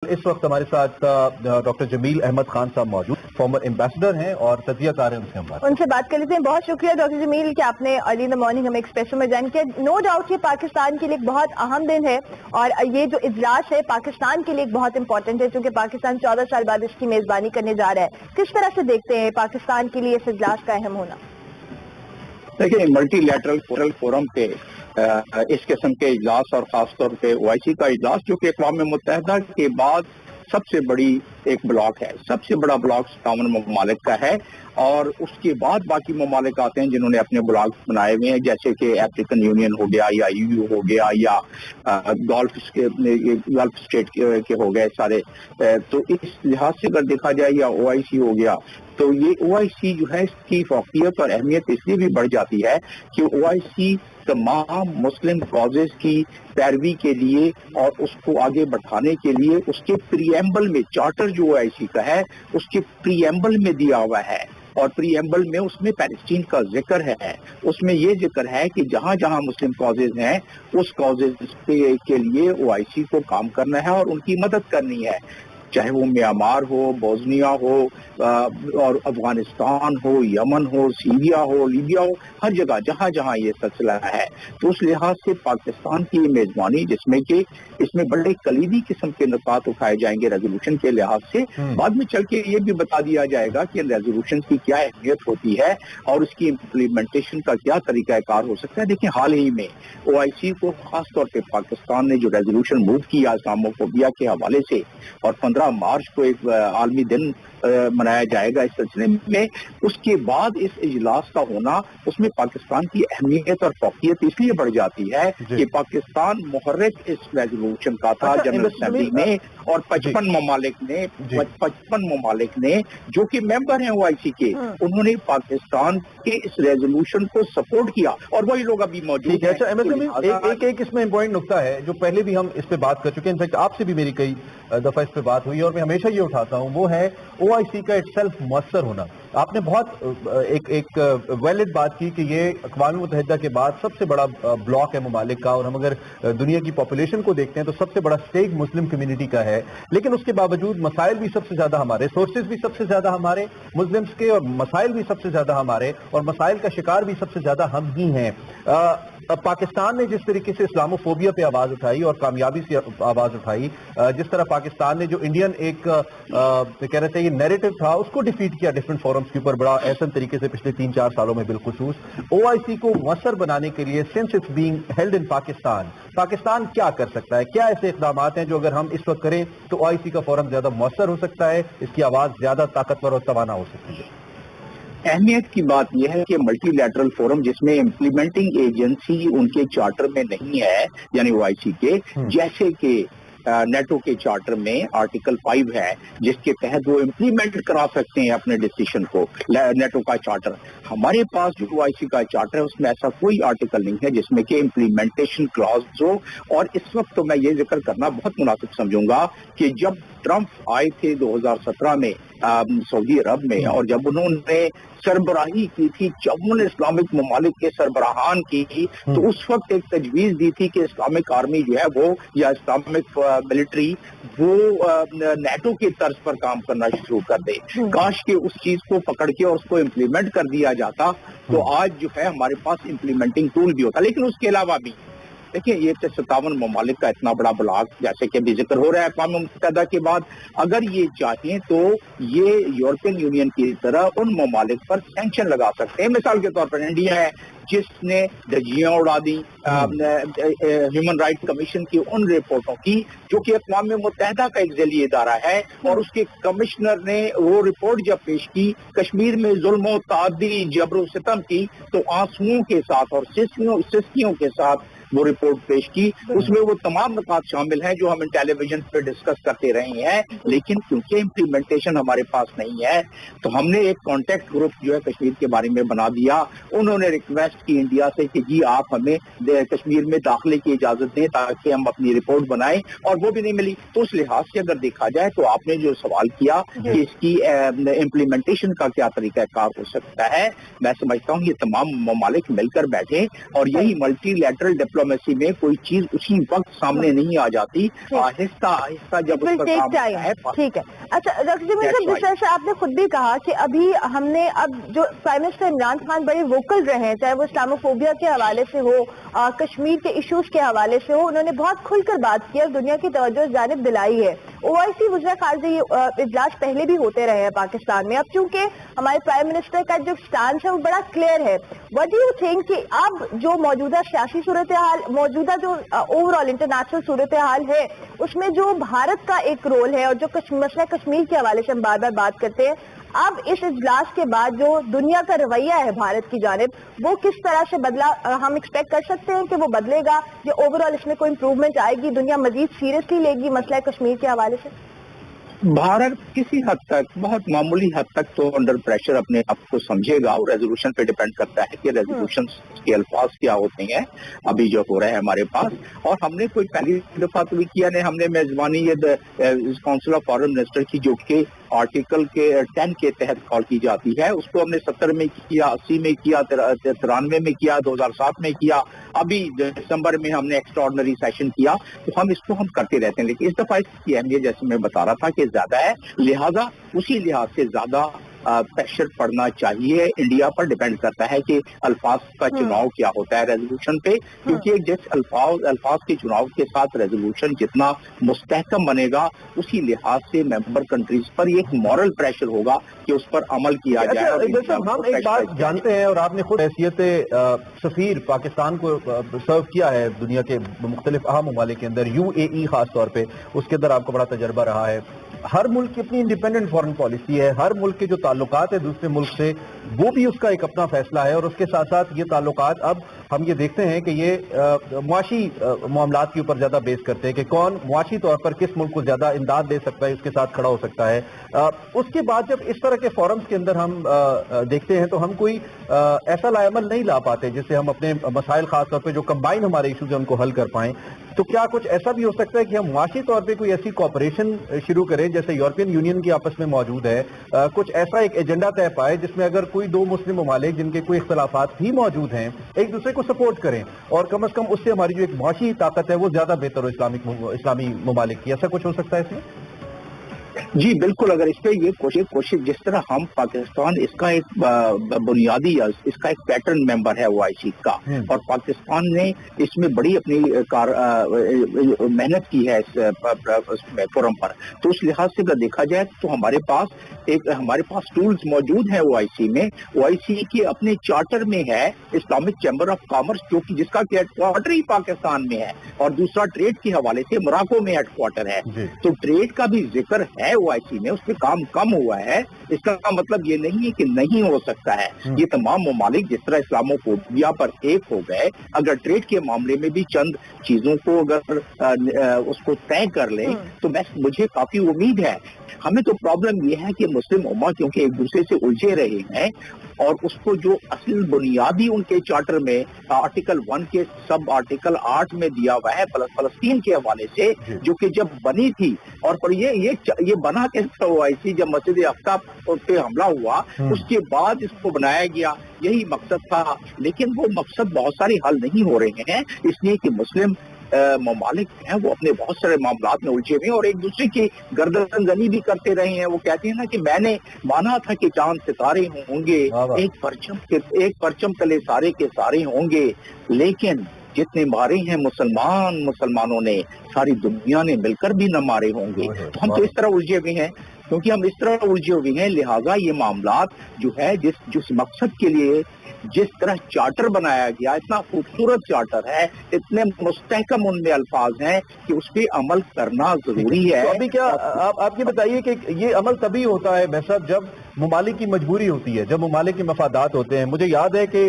اس وقت ہمارے ساتھ ڈاکٹر جمیل احمد خان صاحب موجود، فارمر ایمبیسڈر ہیں اور تجزیہ کار ہیں، ان سے بات کر لیتے ہیں۔ بہت شکریہ ڈاکٹر جمیل کہ آپ نے ارلی ان دا مارننگ ہمیں ایکسپریسو میں جوائن کیا۔ نو ڈاؤٹ یہ پاکستان کے لیے ایک بہت اہم دن ہے اور یہ جو اجلاس ہے پاکستان کے لیے ایک بہت امپورٹنٹ ہے، چونکہ پاکستان 14 سال بعد اس کی میزبانی کرنے جا رہا ہے۔ کس طرح سے دیکھتے ہیں پاکستان کے لیے اس اجلاس کا اہم ہونا؟ دیکھیں، ملٹی لیٹرل فورم پہ اس قسم کے اجلاس اور خاص طور پہ OIC کا اجلاس جو کہ اقوام متحدہ کے بعد سب سے بڑی ایک بلاک ہے، سب سے بڑا بلاک 57 ممالک کا ہے، اور اس کے بعد باقی ممالک آتے ہیں جنہوں نے اپنے بلاک بنائے ہوئے ہیں، جیسے کہ افریقن یونین ہو گیا یا EU ہو گیا یا گلف اسٹیٹ کے ہو گئے سارے۔ تو اس لحاظ سے اگر دیکھا جائے یا OIC ہو گیا تو یہ OIC جو ہے اس کی فوقیت اور اہمیت اس لیے بھی بڑھ جاتی ہے کہ OIC تمام مسلم کازز کی پیروی کے لیے اور اس کو آگے بڑھانے کے لیے اس کے پریمبل میں، چارٹر جو OIC کا ہے اس کے پریمبل میں دیا ہوا ہے، اور پریمبل میں اس میں پیلسٹین کا ذکر ہے، اس میں یہ ذکر ہے کہ جہاں جہاں مسلم کازز ہیں اس کازز کے لیے OIC کو کام کرنا ہے اور ان کی مدد کرنی ہے، چاہے وہ میانمار ہو، بوسنیا ہو اور افغانستان ہو، یمن ہو، سیریا ہو، لیبیا ہو، ہر جگہ جہاں جہاں یہ سلسلہ ہے۔ تو اس لحاظ سے پاکستان کی یہ میزبانی، جس میں کہ اس میں بڑے کلیدی قسم کے نکات اٹھائے جائیں گے ریزولوشن کے لحاظ سے، بعد میں چل کے یہ بھی بتا دیا جائے گا کہ ریزولوشن کی کیا اہمیت ہوتی ہے اور اس کی امپلیمنٹیشن کا کیا طریقہ کار ہو سکتا ہے۔ دیکھیں، حال ہی میں OIC کو خاص طور پہ پاکستان نے جو ریزولوشن موو کیا اسلاموفوبیا کے حوالے سے، اور 15 مارچ کو ایک عالمی دن منایا جائے گا اس سلسلے میں، اس کے بعد اس اجلاس کا ہونا، اس میں پاکستان کی اہمیت اور فوقیت اس لیے بڑھ جاتی ہے کہ پاکستان محرک اس ریزولوشن کا تھا جنرل اسمبلی میں، اور 55 ممالک نے جو کہ ممبر ہیں OIC کے، انہوں نے پاکستان کے اس ریزولوشن کو سپورٹ کیا، اور وہی لوگ ابھی موجود ہیں۔ ایک اس میں امپورٹنٹ نقطہ ہے جو پہلے بھی ہم اس پہ بات کر چکے ہیں، انفیکٹ آپ سے بھی میری کئی دفعہ اس پہ بات ہوئی اور میں ہمیشہ یہ اٹھاتا ہوں، وہ ہے OIC کا اٹ سیلف مؤثر ہونا۔ آپ نے بہت ایک ویلڈ بات کی کہ یہ اقوام متحدہ کے بعد سب سے بڑا بلاک ہے ممالک کا، اور ہم اگر دنیا کی پاپولیشن کو دیکھتے ہیں تو سب سے بڑا اسٹیک مسلم کمیونٹی کا ہے، لیکن اس کے باوجود مسائل بھی سب سے زیادہ ہمارے، سورسز بھی سب سے زیادہ ہمارے مسلمز کے، اور مسائل بھی سب سے زیادہ ہمارے، اور مسائل کا شکار بھی سب سے زیادہ ہم ہی ہیں۔ پاکستان نے جس طریقے سے اسلاموفوبیا پہ آواز اٹھائی اور کامیابی سے آواز اٹھائی، جس طرح پاکستان نے جو انڈین ایک کہہ رہے تھے یہ نیریٹو تھا اس کو ڈیفیٹ کیا ڈفرنٹ فورمز کے اوپر بڑا احسن طریقے سے پچھلے 3-4 سالوں میں بالخصوص، OIC کو مؤثر بنانے کے لیے since it's being held in Pakistan کیا کر سکتا ہے؟ کیا ایسے اقدامات ہیں جو اگر ہم اس وقت کریں تو OIC کا فورم زیادہ مؤثر ہو سکتا ہے، اس کی آواز زیادہ طاقتور اور توانا ہو سکتی ہے؟ اہمیت کی بات یہ ہے کہ ملٹی لیٹرل فورم جس میں امپلیمنٹنگ ایجنسی ان کے چارٹر میں نہیں ہے، یعنی OIC کے، جیسے کہ نیٹو کے چارٹر میں آرٹیکل 5 ہے جس کے تحت وہ امپلیمنٹ کرا سکتے ہیں اپنے ڈیسیشن کو، نیٹو کا چارٹر۔ ہمارے پاس جو OIC کا چارٹر ہے اس میں ایسا کوئی آرٹیکل نہیں ہے جس میں کہ امپلیمنٹیشن کلاز ہو، اور اس وقت تو میں یہ ذکر کرنا بہت مناسب سمجھوں گا کہ جب ٹرمپ آئے تھے 2017 میں سعودی عرب میں، اور جب انہوں نے سربراہی کی تھی 54 اسلامک ممالک کے سربراہان کی، تو اس وقت ایک تجویز دی تھی کہ اسلامک آرمی جو ہے وہ، یا اسلامک ملٹری وہ نیٹو کے طرز پر کام کرنا شروع کر دے۔ کاش کہ اس چیز کو پکڑ کے اور اس کو امپلیمنٹ کر دیا جاتا تو آج جو ہے ہمارے پاس امپلیمنٹنگ ٹول بھی ہوتا۔ لیکن اس کے علاوہ بھی دیکھیں، یہ 57 ممالک کا اتنا بڑا بلاک جیسے کہ ابھی ذکر ہو رہا ہے اقوام متحدہ کے بعد، اگر یہ چاہیں تو یہ یورپین یونین کی طرح ان ممالک پر سینکشن لگا سکتے ہیں۔ مثال کے طور پر انڈیا ہے جس نے دھجیاں اڑا دی ہیومن رائٹ کمیشن کی ان رپورٹوں کی جو کہ اقوام متحدہ کا ایک ذیلی ادارہ ہے، اور اس کے کمشنر نے وہ رپورٹ جب پیش کی کشمیر میں ظلم و تعدی، جبر و ستم کی، تو آنسوؤں کے ساتھ اور سسکیوں کے ساتھ وہ رپورٹ پیش کی۔ اس میں وہ تمام نکات شامل ہیں جو ہم ٹیلی ویژن پہ ڈسکس کرتے رہے ہیں، لیکن کیونکہ امپلیمنٹیشن ہمارے پاس نہیں ہے تو ہم نے ایک کانٹیکٹ گروپ جو ہے کشمیر کے بارے میں بنا دیا۔ انہوں نے ریکویسٹ کی انڈیا سے کہ جی آپ ہمیں کشمیر میں داخلے کی اجازت دیں تاکہ ہم اپنی رپورٹ بنائیں، اور وہ بھی نہیں ملی۔ تو اس لحاظ سے اگر دیکھا جائے تو آپ نے جو سوال کیا کہ اس کی امپلیمنٹیشن کا کیا طریقہ کار ہو سکتا ہے، میں سمجھتا ہوں یہ تمام ممالک مل کر بیٹھیں اور یہی ملٹی لیٹرل ڈپلومیسی डिप्लोमेसी में कोई चीज उसी वक्त सामने नहीं आ जाती, आहिस्ता आहिस्ता जब उस पर काम होता है। ठीक है। अच्छा डॉक्टर जमील साहब, जिस तरह से आपने खुद भी कहा कि अभी हमने अब जो प्राइम मिनिस्टर इमरान खान बड़े वोकल रहे हैं, चाहे वो इस्लामोफोबिया के हवाले से हो, कश्मीर के इश्यूज के हवाले से हो, उन्होंने बहुत खुलकर बात की और दुनिया की तवज्जो जानिब दिलाई है। ओआईसी मुझे ख्याल से ये इजलास पहले भी होते रहे हैं पाकिस्तान में। अब चूंकि हमारे प्राइम मिनिस्टर का जो स्टांस है वो बड़ा क्लियर है, व्हाट डू यू थिंक कि अब जो मौजूदा सियासी सूरत हाल, मौजूदा जो ओवरऑल इंटरनेशनल सूरत हाल है, उसमें जो भारत का एक रोल है और जो मसला कश्मीर के हवाले से हम बार बार बात करते हैं, अब इस इजलास के बाद जो दुनिया का रवैया है भारत की जानिब, वो किस तरह से बदला, हम एक्सपेक्ट कर सकते हैं कि वो बदलेगा, या ओवरऑल इसमें कोई इंप्रूवमेंट आएगी, दुनिया मजीद सीरियसली लेगी मसला कश्मीर के हवाले से? भारत किसी हद तक, बहुत मामूली हद तक तो अंडर प्रेशर अपने आप को समझेगा, और रेजोल्यूशन पे डिपेंड करता है कि रेजोल्यूशन के अल्फाज क्या होते हैं अभी जो हो रहा है हमारे पास। और हमने कोई पहली दफा तो भी किया नहीं, हमने मेजबानी ये काउंसिल ऑफ फॉरेन मिनिस्टर की जो कि आर्टिकल के 10 के तहत कॉल की जाती है, उसको हमने 70 में किया, 80 में किया, 93 में किया, 2007 में किया, अभी दिसंबर में हमने एक्स्ट्राऑर्डिनरी सेशन किया। तो हम इसको करते रहते हैं, लेकिन इस दफा इसकी अहमियत जैसे मैं बता रहा था कि ज्यादा है, लिहाजा उसी लिहाज से ज्यादा प्रेशर पड़ना चाहिए। इंडिया पर डिपेंड करता है कि अल्फाज का चुनाव क्या होता है रेजोल्यूशन पे, क्योंकि जिस अल्फाज के चुनाव के साथ रेजोल्यूशन जितना मुस्तहकम बनेगा, उसी लिहाज से मेंबर कंट्रीज पर एक मॉरल प्रेशर होगा कि उस पर अमल किया जाए। हम एक बात जानते हैं, और आपने खुद हैसियत सफीर पाकिस्तान को सर्व किया है दुनिया के मुख्तलिफ अहम ममालिक के अंदर, UAE खास तौर पे, उसके अंदर आपको बड़ा तजर्बा रहा है। हर मुल्क की अपनी इंडिपेंडेंट फॉरेन पॉलिसी है, हर मुल्क के जो ताल्लुकात है दूसरे मुल्क से, वो भी उसका एक अपना फैसला है, और उसके साथ साथ ये ताल्लुकात अब हम ये देखते हैं कि ये मुआशी मामलात के ऊपर ज्यादा बेस करते हैं कि कौन मुआशी तौर पर किस मुल्क को ज्यादा इमदाद दे सकता है, उसके साथ खड़ा हो सकता है। उसके बाद जब इस तरह के फोरम्स के अंदर हम देखते हैं तो हम कोई ऐसा लाएमल नहीं ला पाते जिससे हम अपने मसाइल खास तौर पर जो कंबाइन हमारे इशूज हैं उनको हल कर पाएं। तो क्या कुछ ऐसा भी हो सकता है कि हम मुआशी तौर पे कोई ऐसी कॉपरेशन शुरू करें जैसे यूरोपियन यूनियन की आपस में मौजूद है, कुछ ऐसा एक एजेंडा तय पाए जिसमें अगर कोई दो मुस्लिम ममालिक जिनके कोई इख्तलाफात भी मौजूद हैं एक दूसरे को सपोर्ट करें, और कम से कम उससे हमारी जो एक मुआशी ताकत है वो ज्यादा बेहतर हो इस्लामी ममालिक की? ऐसा कुछ हो सकता है इसमें? जी बिल्कुल, अगर इस पे ये कोशिश जिस तरह हम पाकिस्तान इसका एक बुनियादी इसका एक पैटर्न मेंबर है OIC का, और पाकिस्तान ने इसमें बड़ी अपनी मेहनत की है इस फोरम पर, तो उस लिहाज से अगर देखा जाए तो हमारे पास टूल्स मौजूद हैं OIC में। OIC के अपने चार्टर में है इस्लामिक चैम्बर ऑफ कॉमर्स, जो कि जिसका हेडक्वार्टर ही पाकिस्तान में है, और दूसरा ट्रेड के हवाले से मोरक्को में हेडक्वार्टर है। तो ट्रेड का भी जिक्र है OIC में, उस पर काम कम हुआ है, इसका मतलब ये नहीं है कि नहीं हो सकता है। ये तमाम ममालिक जिस तरह इस्लामोफोबिया पर एक हो गए, अगर ट्रेड के मामले में भी चंद चीजों को अगर उसको तय कर ले तो मुझे काफी उम्मीद है। हमें तो प्रॉब्लम ये है कि मुस्लिम उम्मा क्योंकि एक दूसरे से उलझे रहे हैं, और उसको जो असल बुनियादी उनके चार्टर में आर्टिकल 1 के सब आर्टिकल 8 में दिया हुआ है फलस्तीन के हवाले से, जो कि जब बनी थी, और पर ये बना कैसे OIC जब मस्जिद अक्सा पे हमला हुआ उसके बाद इसको बनाया गया, यही मकसद था। लेकिन वो मकसद बहुत सारे हल नहीं हो रहे हैं, इसलिए कि मुस्लिम ममालिक हैं वो अपने बहुत सारे मामलात में उलझे हुए हैं और एक दूसरे की गर्दन जनी भी करते रहे हैं। वो कहते हैं ना कि मैंने माना था कि चांद सितारे होंगे, एक परचम तले सारे के सारे होंगे, लेकिन जितने मारे हैं मुसलमानों ने सारी दुनिया ने मिलकर भी न मारे होंगे। तो हम तो इस तरह उलझे हुए हैं, क्योंकि हम इस तरह उलझे हुए हैं, लिहाजा ये मामलात जो है जिस मकसद के लिए जिस तरह चार्टर बनाया गया, इतना खूबसूरत चार्टर है, इतने मुस्तहकम उनमें अल्फाज हैं कि उस पर अमल करना जरूरी है। तो अभी क्या आप ये बताइए कि ये अमल तभी होता है भाई साहब जब ममालिक की मजबूरी होती है, जब ममालिक के मफादात होते हैं। मुझे याद है कि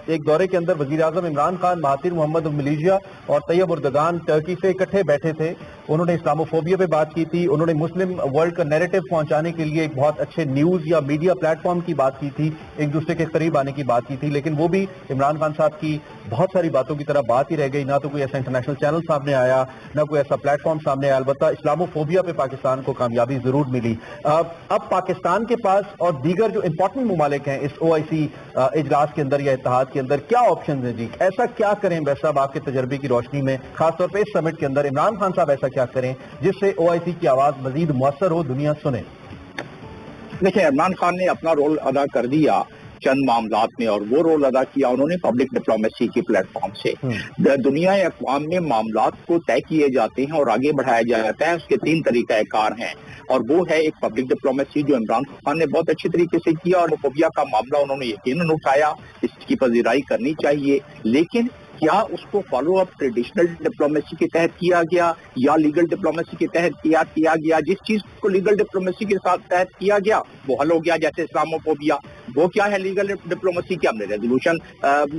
एक दौरे के अंदर वजीर आजम Imran Khan, Mahathir Mohamad Malaysia और तैयब उर्दगान टर्की से इकट्ठे बैठे थे। उन्होंने इस्लामोफोबिया पे बात की थी, उन्होंने मुस्लिम वर्ल्ड का नैरेटिव पहुंचाने के लिए एक बहुत अच्छे न्यूज या मीडिया प्लेटफॉर्म की बात की थी, एक दूसरे के करीब आने की बात की थी, लेकिन वो भी इमरान खान साहब की बहुत सारी बातों की तरह बात ही रह गई, ना तो कोई ऐसा इंटरनेशनल चैनल सामने आया, ना कोई ऐसा प्लेटफॉर्म सामने आया। अलबत्ता इस्लामोफोबिया पे पाकिस्तान को कामयाबी जरूर मिली। अब पाकिस्तान के पास और दीगर जो इंपॉर्टेंट ममालिक हैं इस OIC इजलास के अंदर या इत्तेहाद के अंदर क्या ऑप्शन हैं जी? ऐसा क्या करें वैसा साहब आपके तजर्बे की रोशनी में, खासतौर पर इस समिट के अंदर इमरान खान साहब ऐसा क्या करें जिससे OIC की आवाज मजीद मुअस्सर हो, दुनिया सुने? देखिए, इमरान खान ने अपना रोल अदा कर दिया चंद मामलात में, और वो रोल अदा किया उन्होंने पब्लिक डिप्लोमेसी की प्लेटफॉर्म से। दुनिया अक़वाम में मामलात को तय किए जाते हैं और आगे बढ़ाया जाता है, उसके 3 तरीक़ाकार हैं, और वो है एक पब्लिक डिप्लोमेसी जो इमरान खान ने बहुत अच्छे तरीके से किया, और होमोफोबिया का मामला उन्होंने यकीनन उठाया, इसकी पजीराई करनी चाहिए। लेकिन क्या उसको फॉलो अप ट्रेडिशनल डिप्लोमेसी के तहत किया गया या लीगल डिप्लोमेसी के तहत किया गया? जिस चीज को लीगल डिप्लोमेसी के साथ तहत किया गया वो हल हो गया, जैसे इस्लामोफोबिया। वो क्या है लीगल डिप्लोमेसी की? हमने रेजोल्यूशन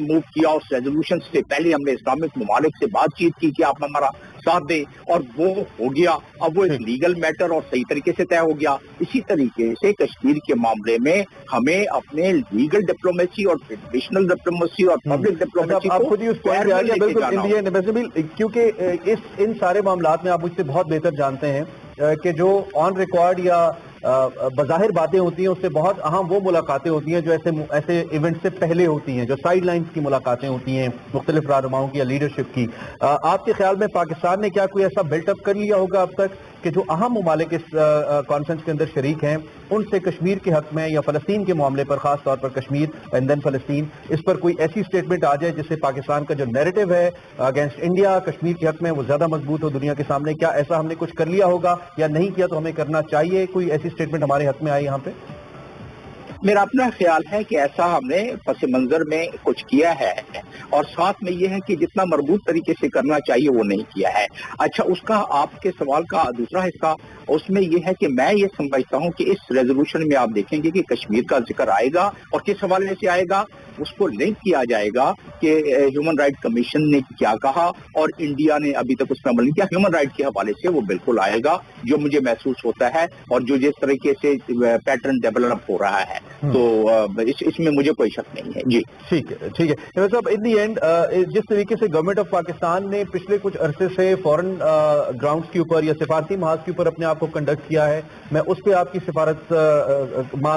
मूव किया, उस रेजोल्यूशन से पहले हमने इस्लामिक ममालिक से बातचीत की कि आप हमारा साथ दें, और वो हो गया। अब वो एक लीगल मैटर और सही तरीके से तय हो गया। इसी तरीके से कश्मीर के मामले में हमें अपने लीगल डिप्लोमेसी और ट्रेडिशनल डिप्लोमेसी और पब्लिक डिप्लोमेसी को बिल्कुल, क्योंकि इन सारे मामलात में आप मुझसे बहुत बेहतर जानते हैं कि जो ऑन रिकॉर्ड या बज़ाहिर बातें होती हैं उससे बहुत अहम वो मुलाकातें होती हैं जो ऐसे इवेंट से पहले होती हैं, जो साइड लाइन्स की मुलाकातें होती हैं मुख्तलिफ रहनुमाओं की या लीडरशिप की। आपके ख्याल में पाकिस्तान ने क्या कोई ऐसा बिल्टअप कर लिया होगा अब तक कि जो अहम ममालिक इस कॉन्फ्रेंस के अंदर शरीक हैं उनसे कश्मीर के हक में या फ़लस्तीन के मामले पर, खास तौर पर कश्मीर एंड देन फ़लस्तीन, इस पर कोई ऐसी स्टेटमेंट आ जाए जिससे पाकिस्तान का जो नैरेटिव है अगेंस्ट इंडिया कश्मीर के हक में वो ज़्यादा मजबूत हो दुनिया के सामने? क्या ऐसा हमने कुछ कर लिया होगा या नहीं किया तो हमें करना चाहिए? कोई ऐसी स्टेटमेंट हमारे हक में आई यहाँ पे? मेरा अपना ख्याल है कि ऐसा हमने पस मंजर में कुछ किया है, और साथ में ये है कि जितना मरबूत तरीके से करना चाहिए वो नहीं किया है। अच्छा, उसका आपके सवाल का दूसरा हिस्सा उसमें यह है कि मैं ये समझता हूँ कि इस रेजोल्यूशन में आप देखेंगे कि कश्मीर का जिक्र आएगा, और किस हवाले से आएगा उसको लिंक किया जाएगा कि ह्यूमन राइट कमीशन ने क्या कहा और इंडिया ने अभी तक उस पर अमल नहीं किया। ह्यूमन राइट के हवाले से वो बिल्कुल आएगा, जो मुझे महसूस होता है, और जो जिस तरीके से पैटर्न डेवलप हो रहा है, तो इसमें मुझे कोई शक नहीं है जी। ठीक है, ठीक है साहब। इन दी एंड जिस तरीके से गवर्नमेंट ऑफ पाकिस्तान ने पिछले कुछ अरसे से फॉरेन ग्राउंड्स के ऊपर या सिफारती महाज के ऊपर अपने आप को कंडक्ट किया है, मैं उस पर आपकी सिफारत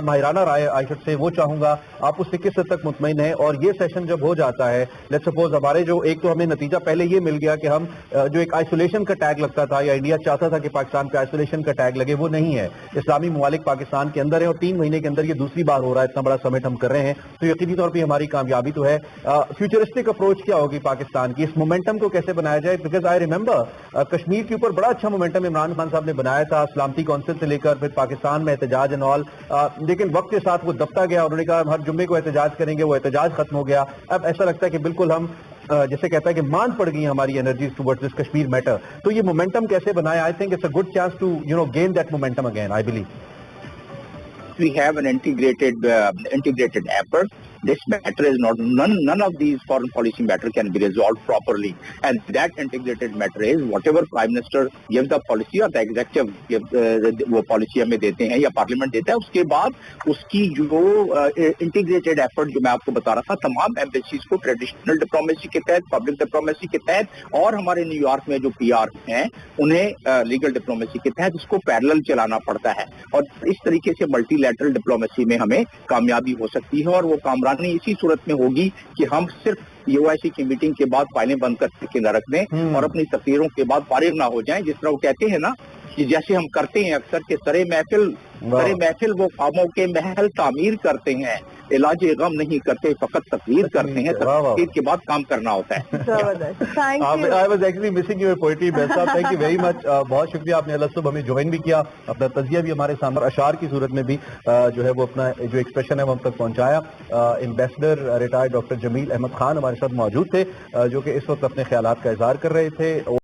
माहिराना राय आयशत से वो चाहूंगा, आप उससे किस हद तक मुतमईन है? और ये सेशन जब हो जाता है, लेट्स सपोज हमारे जो एक तो हमें नतीजा पहले ये मिल गया कि हम जो एक आइसोलेशन का टैग लगता था या इंडिया चाहता था कि पाकिस्तान पे आइसोलेशन का टैग लगे, वो नहीं है। इस्लामी ममालिक पाकिस्तान के अंदर है और 3 महीने के अंदर ये दूसरी बार हो रहा है, इतना बड़ा समिट हम कर रहे हैं, तो यकीनी तौर पर हमारी कामयाबी तो है। फ्यूचरिस्टिक अप्रोच क्या होगी पाकिस्तान की? इस मोमेंटम को कैसे बनाया जाए? बिकॉज आई रिमेंबर कश्मीर के ऊपर बड़ा अच्छा मोमेंटम इमरान खान साहब ने बनाया था, सलामती काउंसिल से लेकर फिर पाकिस्तान में एहतजाज एंड ऑल, लेकिन वक्त के साथ वो दबता गया। उन्होंने कहा हर जुम्मे को एहतजाज करेंगे, वो एहतजाज खत्म हो गया। अब ऐसा लगता है कि बिल्कुल हम जैसे कहता है कि मान पड़ गई हमारी energies towards this Kashmir matter, तो ये मोमेंटम कैसे बनाया? I think it's a good chance to gain that momentum again, I believe. We have an integrated effort. This matter is not, none of these foreign policy matter can be resolved properly, and that integrated matter is whatever Prime Minister gives the policy or the executive gives वो policy हमें देते हैं या parliament देता है, उसके बाद उसकी जो इंटीग्रेटेड एफर्ट जो मैं आपको बता रहा था, तमाम एम्बेसीज को ट्रेडिशनल डिप्लोमेसी के तहत, पब्लिक डिप्लोमेसी के तहत, और हमारे न्यूयॉर्क में जो PR हैं उन्हें लीगल डिप्लोमेसी के तहत इसको पैरेलल चलाना पड़ता है, और इस तरीके से मल्टीलैटरल डिप्लोमेसी में हमें कामयाबी हो सकती है। और वो कामयाबी इसी सूरत में होगी कि हम सिर्फ OIC की मीटिंग के बाद फाइलें बंद करके न रख दें और अपनी तकरीरों के बाद फारिग ना हो जाएं, जिस तरह वो कहते हैं ना कि जैसे हम करते हैं अक्सर के सरे महफिल वो ख्वाबों के महल तामीर करते हैं, इलाजे गम नहीं करते, फकत तकरीर करते हैं, तकरीर के बाद काम करना होता है। I was actually missing your poetry best साहब, थैंक यू वेरी मच। बहुत शुक्रिया, आपने अलग हमें ज्वाइन भी किया, अपना तजिया भी हमारे सामने अशार की सूरत में भी जो है वो अपना जो एक्सप्रेशन है वो हम तक पहुंचाया। Ambassador retired doctor Jamil Ahmad Khan हमारे साथ मौजूद थे, जो कि इस वक्त अपने ख्यालात का इजहार कर रहे थे।